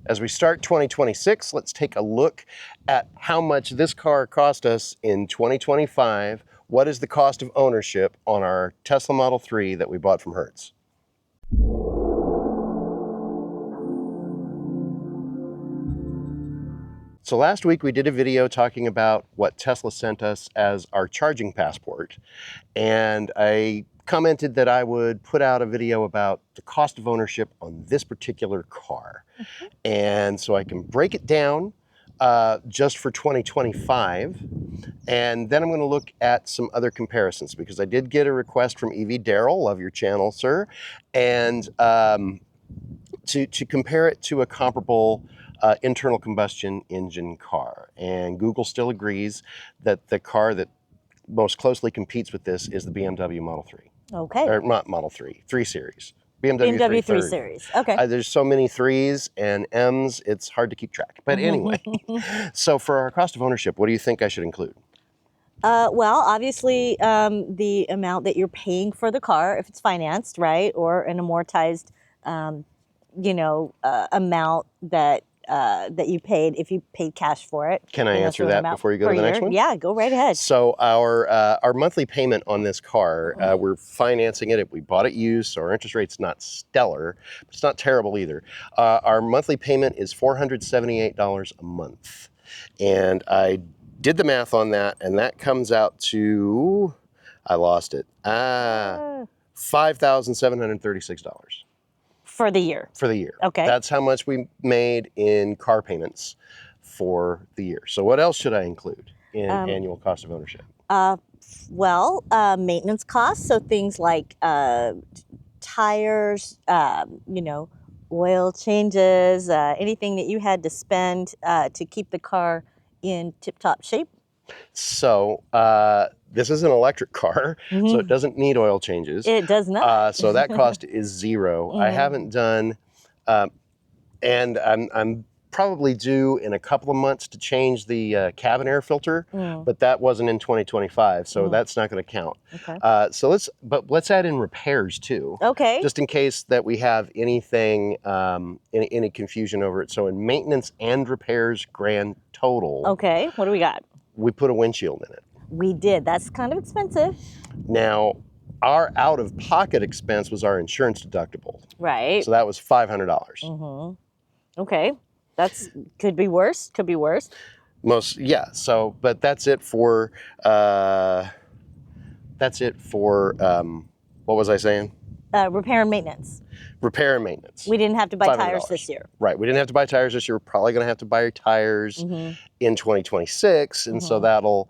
As we start 2026, let's take a look at how much this car cost us in 2025. What is the cost of ownership on our Tesla Model 3 that we bought from Hertz? So last week we did a video talking about what Tesla sent us as our charging passport, and I commented that I would put out a video about the cost of ownership on this particular car. And so I can break it down just for 2025, and then I'm going to look at some other comparisons, because I did get a request from EV Daryl, love your channel, sir, and to compare it to a comparable internal combustion engine car. And Google still agrees that the car that most closely competes with this is the BMW Model 3. Okay. Or not Model 3, 3 Series. BMW 3 Series. Okay. There's so many 3s and M's, it's hard to keep track. But anyway, so for our cost of ownership, what do you think I should include? Well, obviously, the amount that you're paying for the car, if it's financed, right, or an amortized, amount that you paid if you paid cash for it. Can I answer that before you go to the next one? Yeah, go right ahead. So our monthly payment on this car, we're financing it. We bought it used, so our interest rate's not stellar, but it's not terrible either. Our monthly payment is $478 a month. And I did the math on that, and that comes out to, I lost it, $5,736. For the year. For the year. Okay. That's how much we made in car payments for the year. So what else should I include in annual cost of ownership? Maintenance costs. So things like tires, oil changes, anything that you had to spend to keep the car in tip-top shape. So this is an electric car, so it doesn't need oil changes. It does not. So that cost is zero. I haven't done, and I'm probably due in a couple of months to change the cabin air filter, but that wasn't in 2025, so that's not going to count. Okay. So let's add in repairs too. Okay. Just in case that we have anything, any confusion over it. So in maintenance and repairs, grand total. Okay. What do we got? We put a windshield in it. We did. That's kind of expensive. Now, our out-of-pocket expense was our insurance deductible. Right. So that was $500. Okay. That's could be worse. Could be worse. So, but that's it for what was I saying? Repair and maintenance. Repair and maintenance. We didn't have to buy $500. tires this year. Right. We didn't have to buy tires this year. We're probably going to have to buy tires in 2026. And so that'll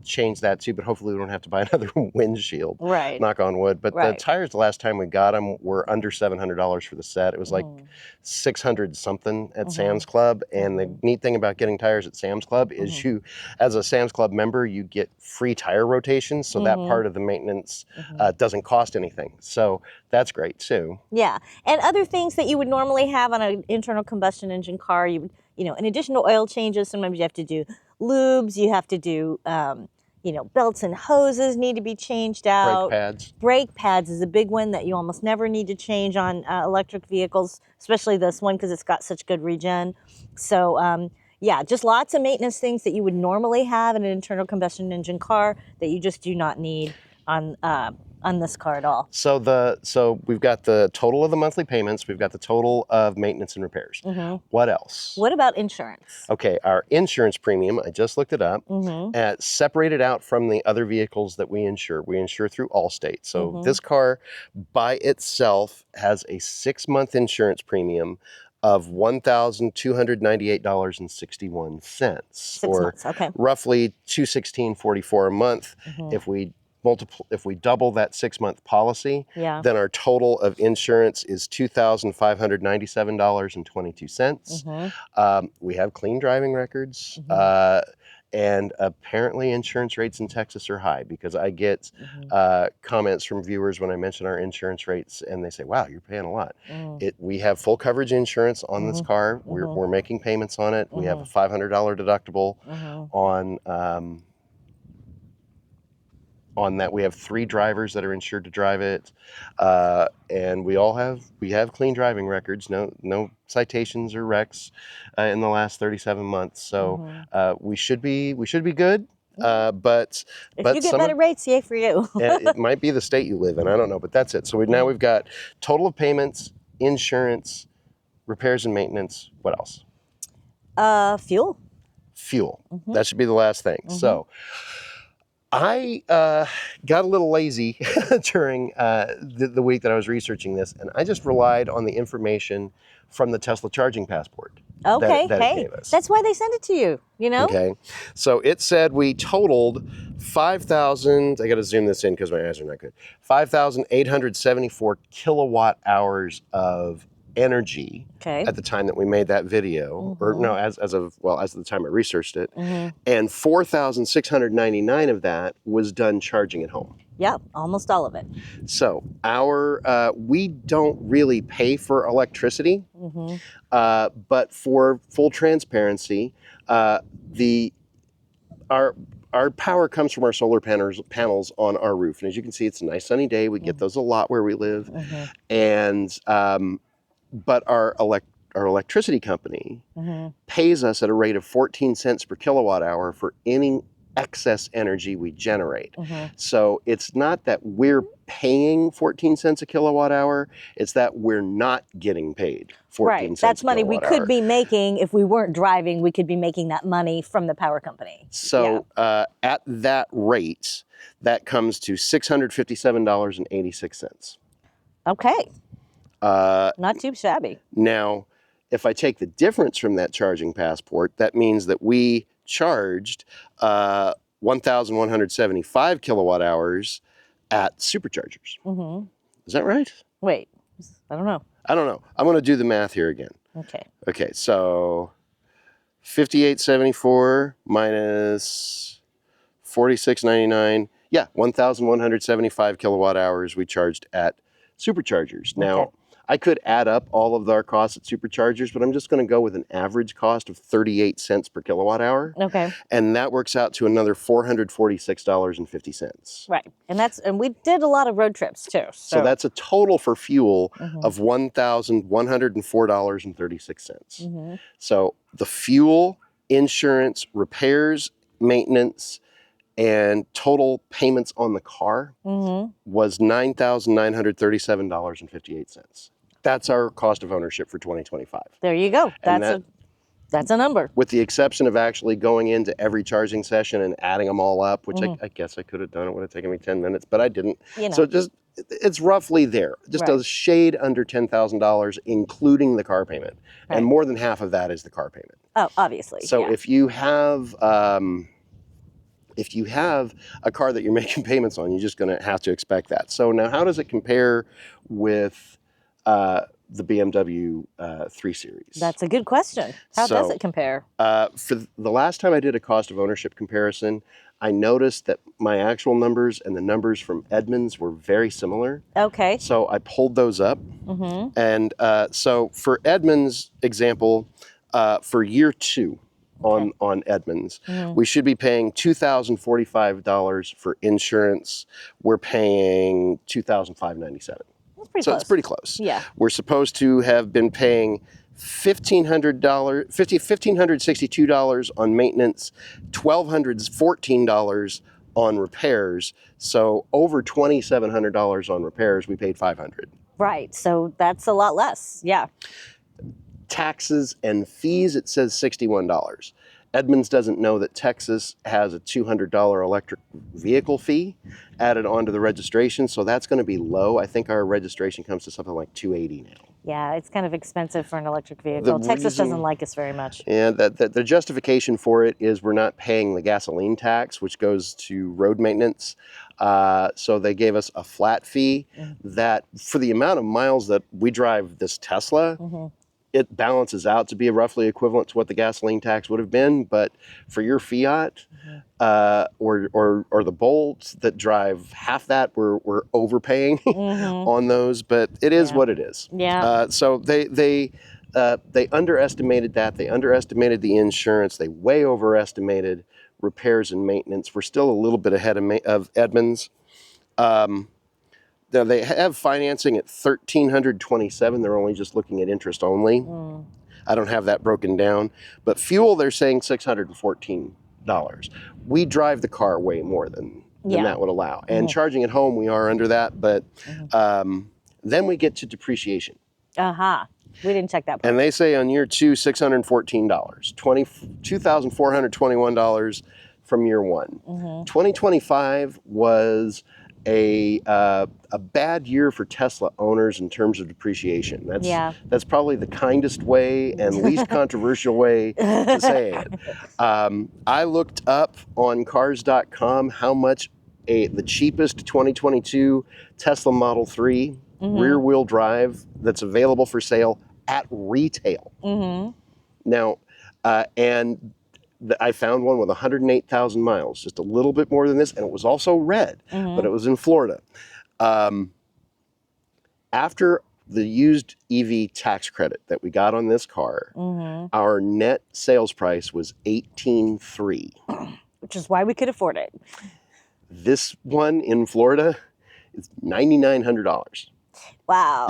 change that too. But hopefully we don't have to buy another windshield. Right. Knock on wood. But the tires, the last time we got them, were under $700 for the set. It was like 600 something at Sam's Club. And the neat thing about getting tires at Sam's Club is you, as a Sam's Club member, you get free tire rotations. So that part of the maintenance doesn't cost anything. So that's great too. Yeah, and other things that you would normally have on an internal combustion engine car, in addition to oil changes, sometimes you have to do lubes, you have to do, belts and hoses need to be changed out. Brake pads. Brake pads is a big one that you almost never need to change on electric vehicles, especially this one because it's got such good regen. So, just lots of maintenance things that you would normally have in an internal combustion engine car that you just do not need on this car at all. So we've got the total of the monthly payments. We've got the total of maintenance and repairs. What else? What about insurance? Okay, our insurance premium, I just looked it up, separated out from the other vehicles that we insure. We insure through Allstate. So this car by itself has a 6-month insurance premium of $1,298.61, or roughly $216.44 a month. If we double that 6-month policy, then our total of insurance is $2,597.22. We have clean driving records, and apparently insurance rates in Texas are high, because I get comments from viewers when I mention our insurance rates, and they say, "Wow, you're paying a lot." We have full coverage insurance on this car. We're making payments on it. We have a $500 deductible on on that. We have 3 drivers that are insured to drive it, and we have clean driving records. No citations or wrecks in the last 37 months. So we should be good. But if you get better rates, yay for you. it might be the state you live in. I don't know, but that's it. So now we've got total of payments, insurance, repairs and maintenance. What else? Fuel. Fuel. That should be the last thing. So I got a little lazy during the week that I was researching this, and I just relied on the information from the Tesla charging passport. Okay, that it gave us. That's why they sent it to you, you know? Okay, so it said we totaled 5,000, I got to zoom this in because my eyes are not good, 5,874 kilowatt hours of energy at the time that we made that video, or no, as of the time I researched it, and 4,699 of that was done charging at home. Yep, almost all of it. So we don't really pay for electricity, but for full transparency, our power comes from our solar panels on our roof, and as you can see, it's a nice sunny day. We get those a lot where we live, and but our electricity company pays us at a rate of 14 cents per kilowatt hour for any excess energy we generate. So it's not that we're paying 14 cents a kilowatt hour, it's that we're not getting paid 14 cents That's a money we kilowatt could hour. be making if we weren't driving. We could be making that money from the power company. So at that rate, that comes to $657.86. Okay. Not too shabby. Now, if I take the difference from that charging passport, that means that we charged 1,175 kilowatt hours at superchargers. Is that right? Wait, I don't know. I'm going to do the math here again. Okay, so 5874 minus 4699. Yeah, 1,175 kilowatt hours we charged at superchargers. Now, I could add up all of our costs at superchargers, but I'm just going to go with an average cost of 38 cents per kilowatt hour. Okay. And that works out to another $446.50. Right. And we did a lot of road trips too. So that's a total for fuel of $1,104.36. So the fuel, insurance, repairs, maintenance, and total payments on the car was $9,937.58. That's our cost of ownership for 2025. There you go. That's a number. With the exception of actually going into every charging session and adding them all up, which I guess I could have done. It would have taken me 10 minutes, but I didn't. So it's roughly there. Just a shade under $10,000, including the car payment. And more than half of that is the car payment. Oh, obviously. So if you have a car that you're making payments on, you're just going to have to expect that. So now how does it compare with the BMW 3 Series? That's a good question. How does it compare? For the last time I did a cost of ownership comparison, I noticed that my actual numbers and the numbers from Edmunds were very similar. Okay. So I pulled those up. And so for Edmunds example, for year 2, on Edmunds, we should be paying $2,045 for insurance. We're paying $2,597. That's pretty so close. It's pretty close. Yeah. We're supposed to have been paying $1,562 on maintenance, $1,214 on repairs. So over $2,700 on repairs. We paid $500. Right. So that's a lot less. Yeah. Taxes and fees, it says $61. Edmunds doesn't know that Texas has a $200 electric vehicle fee added onto the registration, so that's going to be low. I think our registration comes to something like $280 now. Yeah, it's kind of expensive for an electric vehicle. Texas doesn't like us very much. And the justification for it is we're not paying the gasoline tax, which goes to road maintenance. So they gave us a flat fee that for the amount of miles that we drive this Tesla, it balances out to be roughly equivalent to what the gasoline tax would have been. But for your Fiat or the Bolts that drive half that, we're overpaying on those. But it is what it is. Yeah. So they underestimated that. They underestimated the insurance. They way overestimated repairs and maintenance. We're still a little bit ahead of Edmunds. Now they have financing at $1,327. They're only just looking at interest only. I don't have that broken down. But fuel, they're saying $614. We drive the car way more than that would allow. And charging at home, we are under that. But then we get to depreciation. We didn't check that part. And they say on year 2, $614, $2,421 from year 1. 2025 was a bad year for Tesla owners in terms of depreciation. That's probably the kindest way and least controversial way to say it. I looked up on cars.com how much the cheapest 2022 Tesla Model 3 rear-wheel drive that's available for sale at retail. Now, I found one with 108,000 miles, just a little bit more than this, and it was also red, but it was in Florida. After the used EV tax credit that we got on this car, our net sales price was $18,300. Which is why we could afford it. This one in Florida is $9,900. Wow.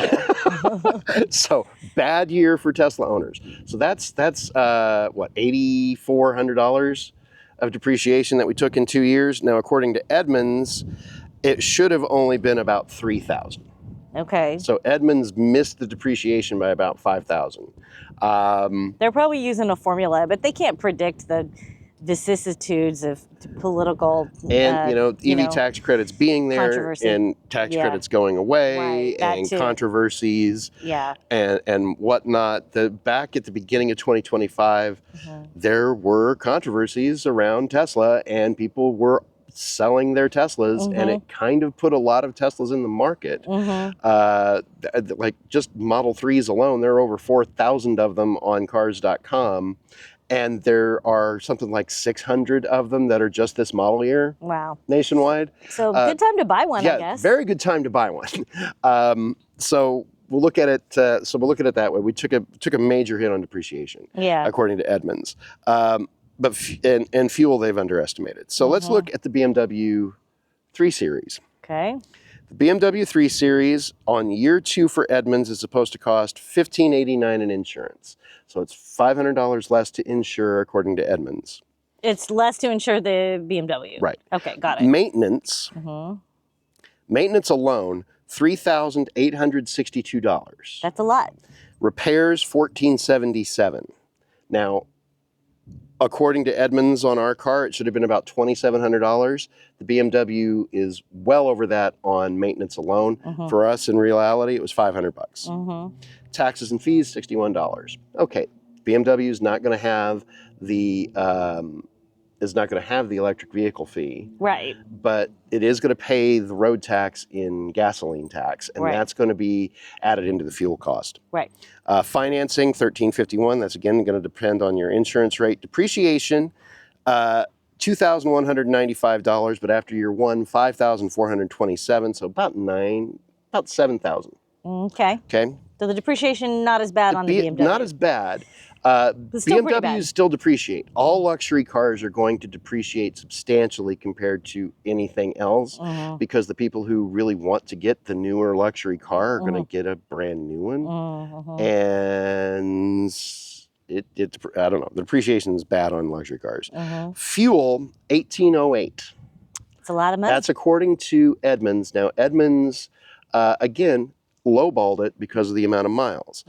So bad year for Tesla owners. So that's what, $8,400 of depreciation that we took in 2 years. Now, according to Edmunds, it should have only been about $3,000. Okay. So Edmunds missed the depreciation by about $5,000. They're probably using a formula, but they can't predict the vicissitudes of political and EV tax credits being there and tax credits going away and controversies and whatnot. Back at the beginning of 2025 there were controversies around Tesla and people were selling their Teslas and it kind of put a lot of Teslas in the market. Like just Model 3s alone, there are over 4,000 of them on cars.com. And there are something like 600 of them that are just this model year. Wow. Nationwide. So good time to buy one, I guess. Very good time to buy one. So we'll look at it. That way. We took a major hit on depreciation. According to Edmunds. But fuel they've underestimated. So let's look at the BMW 3 Series. Okay. The BMW 3 Series on year 2 for Edmunds is supposed to cost $1,589 in insurance. So it's $500 less to insure according to Edmunds. It's less to insure the BMW. Right. Okay, got it. Maintenance. Maintenance alone, $3,862. That's a lot. Repairs, $1,477. Now, according to Edmunds on our car, it should have been about $2,700. The BMW is well over that on maintenance alone. For us, in reality, it was $500. Taxes and fees, $61. Okay, BMW is not going to have the electric vehicle fee, right? But it is going to pay the road tax in gasoline tax, and that's going to be added into the fuel cost. Right. Financing, $1,351. That's again going to depend on your insurance rate. Depreciation, $2,195, but after year 1, $5,427. So about $7,000. Okay. Okay. So the depreciation not as bad on the BMW. Not as bad. BMWs still depreciate. All luxury cars are going to depreciate substantially compared to anything else because the people who really want to get the newer luxury car are going to get a brand new one. And it's I don't know. The depreciation is bad on luxury cars. Fuel, $1,808. It's a lot of money. That's according to Edmunds. Now, Edmunds, again, lowballed it because of the amount of miles.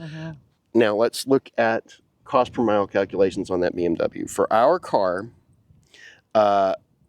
Now, let's look at cost per mile calculations on that BMW. For our car,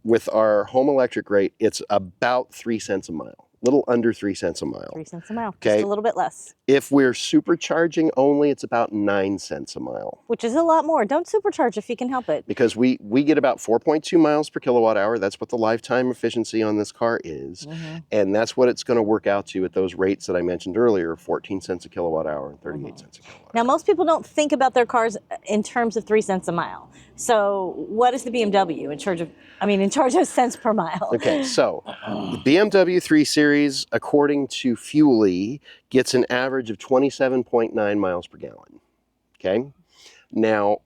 with our home electric rate, it's about 3 cents a mile. Little under 3 cents a mile. 3 cents a mile, okay? Just a little bit less. If we're supercharging only, it's about 9 cents a mile. Which is a lot more. Don't supercharge if you can help it. Because we get about 4.2 miles per kilowatt hour. That's what the lifetime efficiency on this car is. And that's what it's going to work out to at those rates that I mentioned earlier, 14 cents a kilowatt hour and 38 cents a kilowatt hour. Now, most people don't think about their cars in terms of 3 cents a mile. So what is the BMW in charge of cents per mile? Okay, so the BMW 3 Series, according to Fuelie, gets an average of 27.9 miles per gallon. Okay, now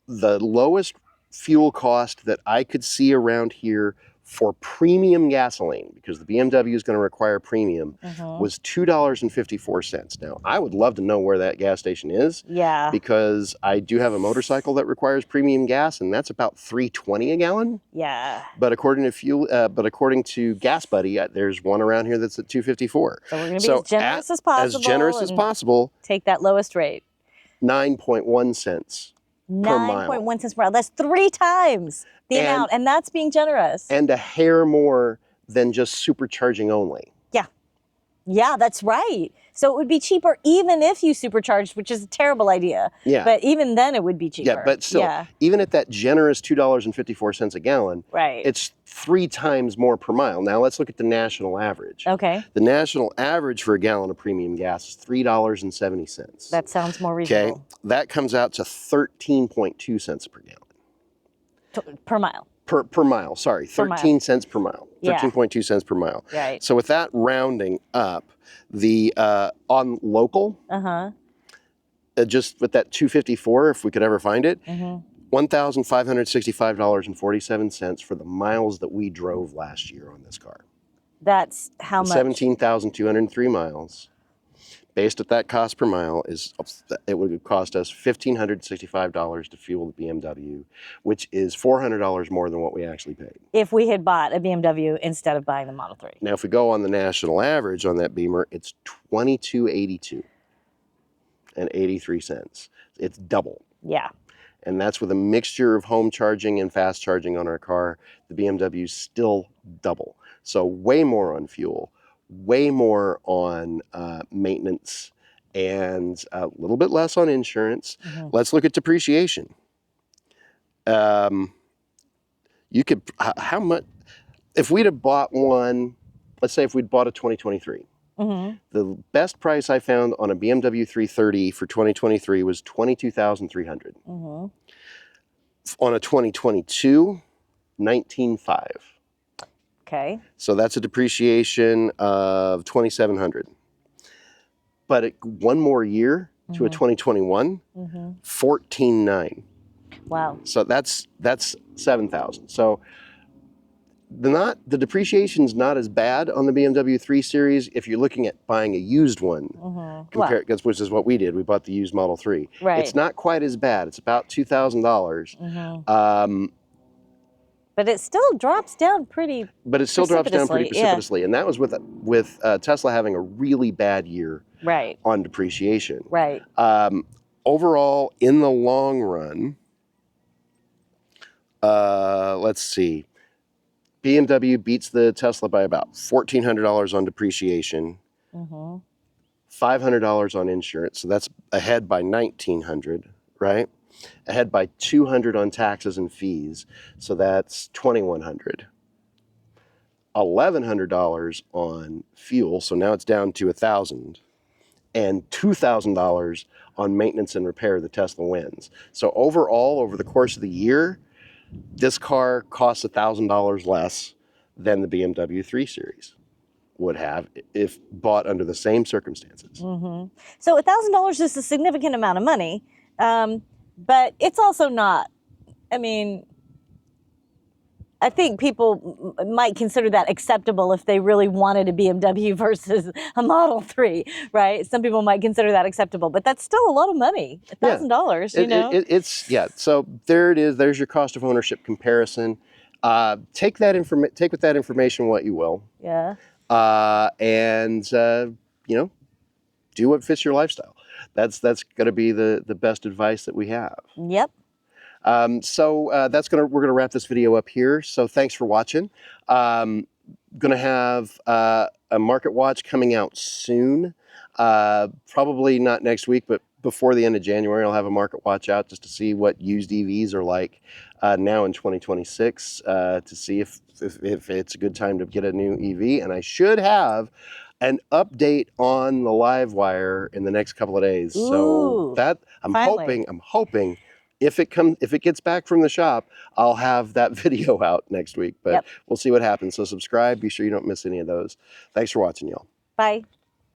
the lowest fuel cost that I could see around here for premium gasoline, because the BMW is going to require premium, was $2.54. Now, I would love to know where that gas station is, Yeah. because I do have a motorcycle that requires premium gas, and that's about $3.20 a gallon. Yeah. But according to Gas Buddy, there's one around here that's at $2.54. So we're going to be as generous as possible. As generous as possible. Take that lowest rate. 9.1 cents. 9.1 cents per mile. That's 3 times the amount, and that's being generous. And a hair more than just supercharging only. Yeah. Yeah, that's right. So it would be cheaper even if you supercharged, which is a terrible idea. Yeah. But even then it would be cheaper. Yeah, but still, even at that generous $2.54 a gallon, right, it's 3 times more per mile. Now let's look at the national average. Okay. The national average for a gallon of premium gas is $3.70. That sounds more reasonable. Okay. That comes out to 13.2 cents per gallon. Per mile. Per mile, sorry. 13 cents per mile. 13.2 cents per mile. Right. So with that rounding up, the on local, just with that 254, if we could ever find it, $1,565.47 for the miles that we drove last year on this car. That's how much? 17,203 miles. Based at that cost per mile, it would cost us $1,565 to fuel the BMW, which is $400 more than what we actually paid. If we had bought a BMW instead of buying the Model 3. Now, if we go on the national average on that Beamer, it's $22.82 and 83 cents. It's double. Yeah. And that's with a mixture of home charging and fast charging on our car. The BMW's still double. So way more on fuel, way more on maintenance, and a little bit less on insurance. Let's look at depreciation. You could, how much, if we'd have bought one, let's say if we'd bought a 2023, the best price I found on a BMW 330 for 2023 was $22,300. On a 2022, $19,500. Okay. So that's a depreciation of $2,700. But one more year to a 2021, $14,900. Wow. So that's $7,000. So the depreciation's not as bad on the BMW 3 Series if you're looking at buying a used one, which is what we did. We bought the used Model 3. Right. It's not quite as bad. It's about $2,000. But it still drops down pretty precipitously. And that was with Tesla having a really bad year on depreciation. Right. Overall, in the long run, let's see, BMW beats the Tesla by about $1,400 on depreciation, $500 on insurance, so that's ahead by $1,900, right? Ahead by $200 on taxes and fees, so that's $2,100. $1,100 on fuel, so now it's down to $1,000, and $2,000 on maintenance and repair. The Tesla wins. So overall, over the course of the year, this car costs $1,000 less than the BMW 3 Series would have if bought under the same circumstances. So $1,000 is a significant amount of money. But it's also not. I mean, I think people might consider that acceptable if they really wanted a BMW versus a Model 3, right? Some people might consider that acceptable, but that's still a lot of money, $1,000, you know? So there it is. There's your cost of ownership comparison. Take with that information what you will. Yeah. And do what fits your lifestyle. That's going to be the best advice that we have. Yep. We're gonna wrap this video up here. So thanks for watching. Gonna have a market watch coming out soon. Probably not next week, but before the end of January, I'll have a market watch out just to see what used EVs are like now in 2026, to see if it's a good time to get a new EV. And I should have an update on the live wire in the next couple of days. Ooh, so that I'm hoping if it gets back from the shop, I'll have that video out next week. But we'll see what happens. So subscribe, be sure you don't miss any of those. Thanks for watching, y'all. Bye.